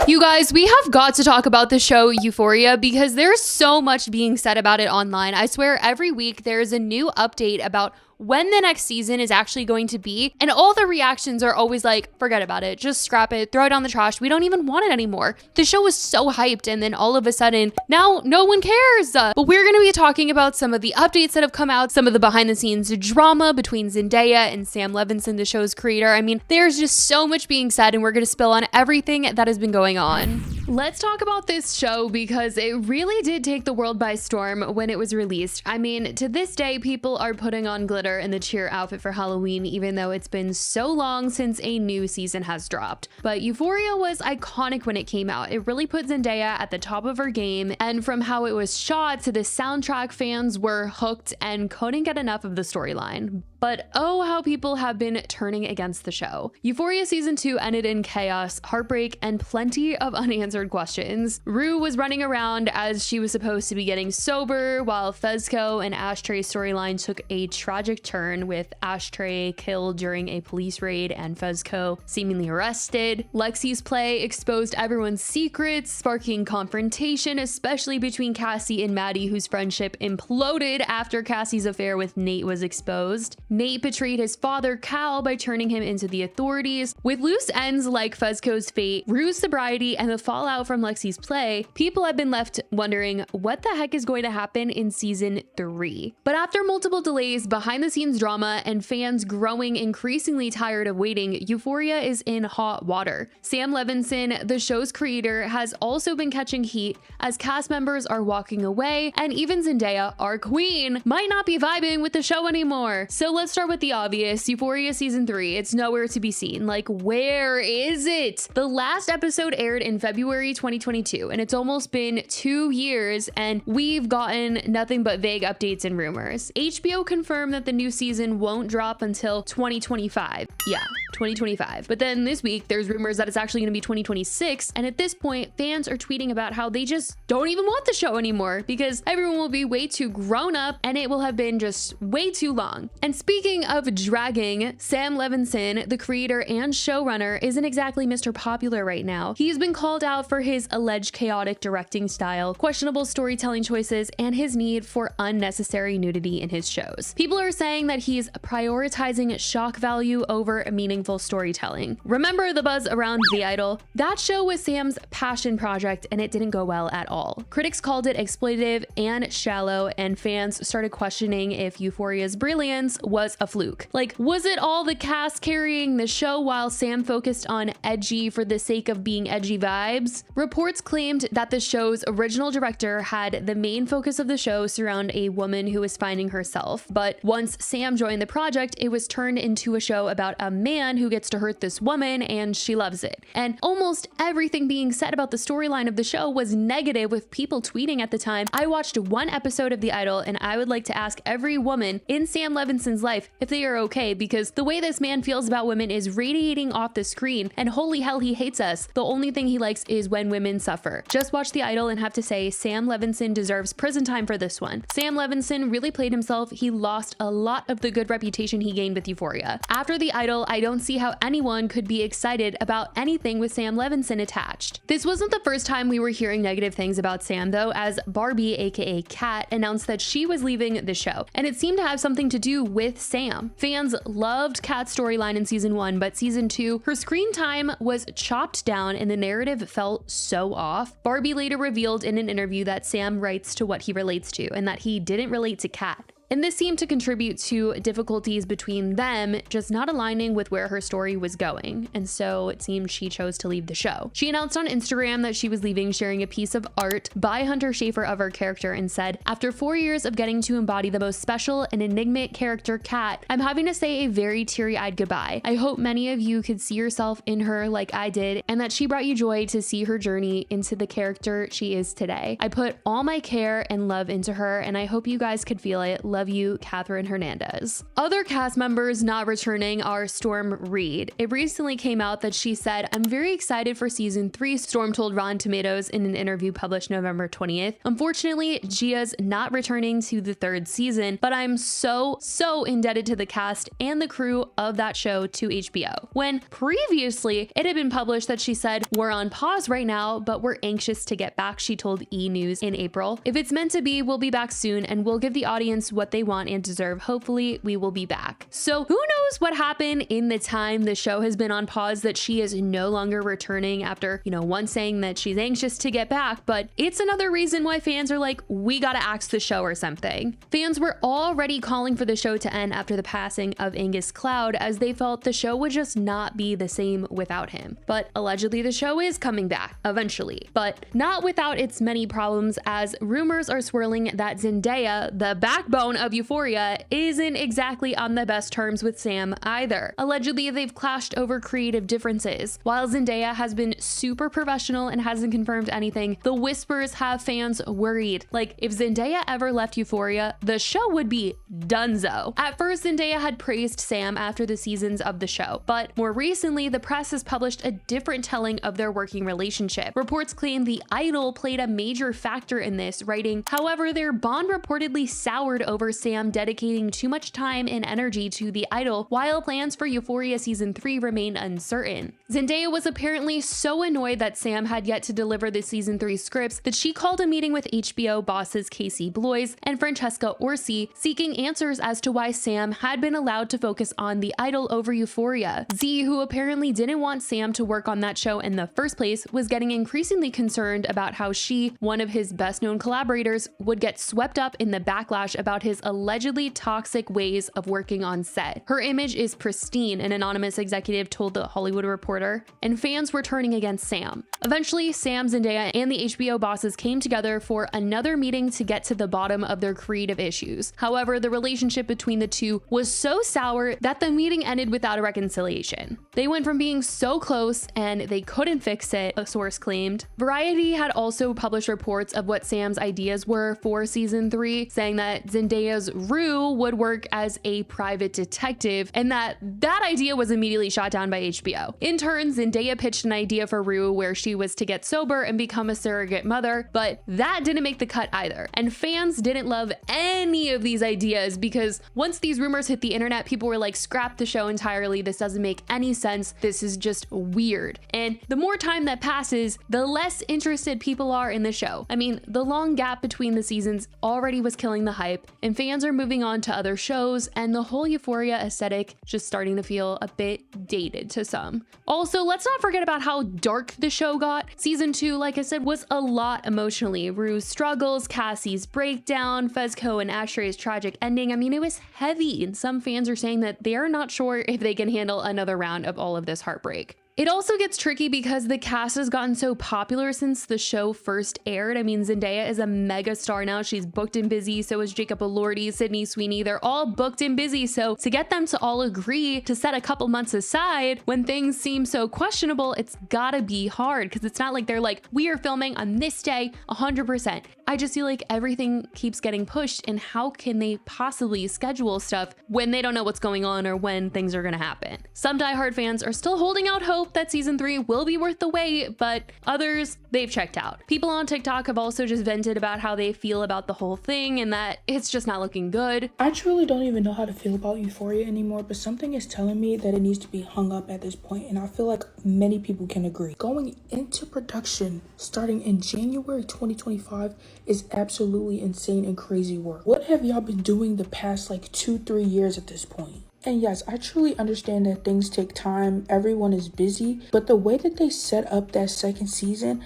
You guys, we have got to talk about the show Euphoria because there's so much being said about it online. I swear every week there's a new update about when the next season is actually going to be, and all the reactions are always like, forget about it, just scrap it, throw it on the trash, we don't even want it anymore. The show was so hyped, and then all of a sudden, now no one cares. But we're going to be talking about some of the updates that have come out, some of the behind the scenes drama between Zendaya and Sam Levinson, the show's creator. I mean, there's just so much being said, and we're going to spill on everything that has been going on. Let's talk about this show because it really did take the world by storm when it was released. I mean, to this day, people are putting on glitter in the cheer outfit for Halloween, even though it's been so long since a new season has dropped. But Euphoria was iconic when it came out. It really put Zendaya at the top of her game, and from how it was shot to the soundtrack, fans were hooked and couldn't get enough of the storyline. But oh, how people have been turning against the show. Euphoria season 2 ended in chaos, heartbreak, and plenty of unanswered questions. Rue was running around as she was supposed to be getting sober, while Fezco and Ashtray's storyline took a tragic turn, with Ashtray killed during a police raid and Fezco seemingly arrested. Lexi's play exposed everyone's secrets, sparking confrontation, especially between Cassie and Maddie, whose friendship imploded after Cassie's affair with Nate was exposed. Nate betrayed his father, Cal, by turning him into the authorities. With loose ends like Fezco's fate, Rue's sobriety, and the fallout from Lexi's play, people have been left wondering what the heck is going to happen in season 3. But after multiple delays, behind the scenes drama, and fans growing increasingly tired of waiting, Euphoria is in hot water. Sam Levinson, the show's creator, has also been catching heat as cast members are walking away, and even Zendaya, our queen, might not be vibing with the show anymore. So let's start with the obvious. Euphoria season 3, it's nowhere to be seen. Like, where is it? The last episode aired in February 2022, and it's almost been 2 years, and we've gotten nothing but vague updates and rumors. HBO confirmed that the new season won't drop until 2025. Yeah, 2025. But then this week, there's rumors that it's actually going to be 2026, and at this point, fans are tweeting about how they just don't even want the show anymore because everyone will be way too grown up, and it will have been just way too long. And speaking of dragging, Sam Levinson, the creator and showrunner, isn't exactly Mr. Popular right now. He's been called out for his alleged chaotic directing style, questionable storytelling choices, and his need for unnecessary nudity in his shows. People are saying that he's prioritizing shock value over meaningful storytelling. Remember the buzz around The Idol? That show was Sam's passion project, and it didn't go well at all. Critics called it exploitative and shallow, and fans started questioning if Euphoria's brilliance was a fluke. Like, was it all the cast carrying the show while Sam focused on edgy for the sake of being edgy vibes? Reports claimed that the show's original director had the main focus of the show surround a woman who was finding herself, but once Sam joined the project, it was turned into a show about a man who gets to hurt this woman, and she loves it. And almost everything being said about the storyline of the show was negative, with people tweeting at the time. I watched one episode of The Idol, and I would like to ask every woman in Sam Levinson's life if they are okay, because the way this man feels about women is radiating off the screen, and holy hell, he hates us. The only thing he likes is when women suffer. Just watch The Idol and have to say Sam Levinson deserves prison time for this one. Sam Levinson really played himself. He lost a lot of the good reputation he gained with Euphoria. After The Idol, I don't see how anyone could be excited about anything with Sam Levinson attached. This wasn't the first time we were hearing negative things about Sam though, as Barbie, aka Kat, announced that she was leaving the show, and it seemed to have something to do with Sam. Fans loved Kat's storyline in season 1, but season 2, her screen time was chopped down and the narrative felt so off. Barbie later revealed in an interview that Sam writes to what he relates to, and that he didn't relate to Kat. And this seemed to contribute to difficulties between them just not aligning with where her story was going, and so it seemed she chose to leave the show. She announced on Instagram that she was leaving, sharing a piece of art by Hunter Schafer of her character, and said, "After 4 years of getting to embody the most special and enigmatic character, Kat, I'm having to say a very teary-eyed goodbye. I hope many of you could see yourself in her like I did, and that she brought you joy to see her journey into the character she is today. I put all my care and love into her, and I hope you guys could feel it. Love you, Catherine Hernandez. Other cast members not returning are Storm Reid. It recently came out that she said, "I'm very excited for season 3, Storm told Rotten Tomatoes in an interview published November 20th. Unfortunately, Gia's not returning to the 3rd season, but I'm so indebted to the cast and the crew of that show to HBO." When previously it had been published that she said, "We're on pause right now, but we're anxious to get back," she told E! News in April. "If it's meant to be, we'll be back soon and we'll give the audience what they want and deserve. Hopefully we will be back." So who knows what happened in the time the show has been on pause that she is no longer returning after, once saying that she's anxious to get back, but it's another reason why fans are like, we gotta axe the show or something. Fans were already calling for the show to end after the passing of Angus Cloud, as they felt the show would just not be the same without him. But allegedly the show is coming back eventually, but not without its many problems, as rumors are swirling that Zendaya, the backbone of Euphoria, isn't exactly on the best terms with Sam either. Allegedly, they've clashed over creative differences. While Zendaya has been super professional and hasn't confirmed anything, the whispers have fans worried. Like, if Zendaya ever left Euphoria, the show would be donezo. At first, Zendaya had praised Sam after the seasons of the show, but more recently, the press has published a different telling of their working relationship. Reports claim the idol played a major factor in this, writing, "However, their bond reportedly soured over Sam dedicating too much time and energy to the idol, while plans for Euphoria season 3 remain uncertain." Zendaya was apparently so annoyed that Sam had yet to deliver the season 3 scripts that she called a meeting with HBO bosses Casey Bloys and Francesca Orsi, seeking answers as to why Sam had been allowed to focus on the idol over Euphoria. Z, who apparently didn't want Sam to work on that show in the first place, was getting increasingly concerned about how she, one of his best-known collaborators, would get swept up in the backlash about his allegedly toxic ways of working on set. "Her image is pristine," an anonymous executive told The Hollywood Reporter, and fans were turning against Sam. Eventually, Sam, Zendaya, and the HBO bosses came together for another meeting to get to the bottom of their creative issues. However, the relationship between the two was so sour that the meeting ended without a reconciliation. They went from being so close and they couldn't fix it, a source claimed. Variety had also published reports of what Sam's ideas were for season 3, saying that Zendaya's Rue would work as a private detective, and that idea was immediately shot down by HBO. In turn, Zendaya pitched an idea for Rue where she was to get sober and become a surrogate mother, but that didn't make the cut either. And fans didn't love any of these ideas, because once these rumors hit the internet, people were like, scrap the show entirely, this doesn't make any sense, this is just weird. And the more time that passes, the less interested people are in the show. I mean, the long gap between the seasons already was killing the hype, and fans are moving on to other shows, and the whole Euphoria aesthetic just starting to feel a bit dated to some. Also, let's not forget about how dark the show got. Season 2, like I said, was a lot emotionally. Rue's struggles, Cassie's breakdown, Fezco and Ashray's tragic ending. I mean, it was heavy, and some fans are saying that they are not sure if they can handle another round of all of this heartbreak. It also gets tricky because the cast has gotten so popular since the show first aired. I mean, Zendaya is a mega star now. She's booked and busy. So is Jacob Elordi, Sydney Sweeney. They're all booked and busy. So to get them to all agree to set a couple months aside when things seem so questionable, it's gotta be hard, because it's not like they're like, we are filming on this day 100%. I just feel like everything keeps getting pushed, and how can they possibly schedule stuff when they don't know what's going on or when things are gonna happen? Some diehard fans are still holding out hope that season 3 will be worth the wait, but others, they've checked out. People on TikTok have also just vented about how they feel about the whole thing and that it's just not looking good. I truly don't even know how to feel about Euphoria anymore, but something is telling me that it needs to be hung up at this point, and I feel like many people can agree. Going into production starting in January 2025 is absolutely insane and crazy work. What have y'all been doing the past 2-3 years at this point? And yes, I truly understand that things take time, everyone is busy, but the way that they set up that second season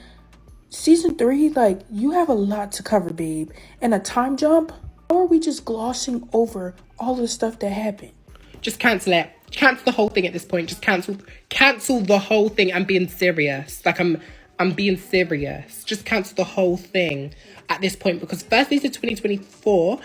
3, you have a lot to cover, babe. And a time jump? Or are we just glossing over all the stuff that happened? Just cancel it. Cancel the whole thing at this point. Just cancel the whole thing. I'm being serious. I'm being serious. Just cancel the whole thing at this point, because first they said 2024.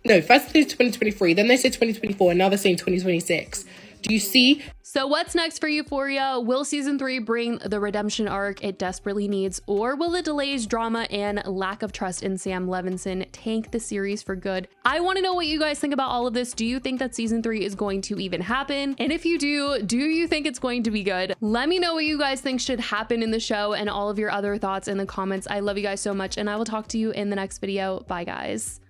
No, first they said 2023, then they said 2024, and now they're saying 2026. Do you see? So what's next for Euphoria? Will season 3 bring the redemption arc it desperately needs, or will the delays, drama, and lack of trust in Sam Levinson tank the series for good? I want to know what you guys think about all of this. Do you think that season 3 is going to even happen? And if you do you think it's going to be good? Let me know what you guys think should happen in the show and all of your other thoughts in the comments. I love you guys so much, and I will talk to you in the next video. Bye, guys.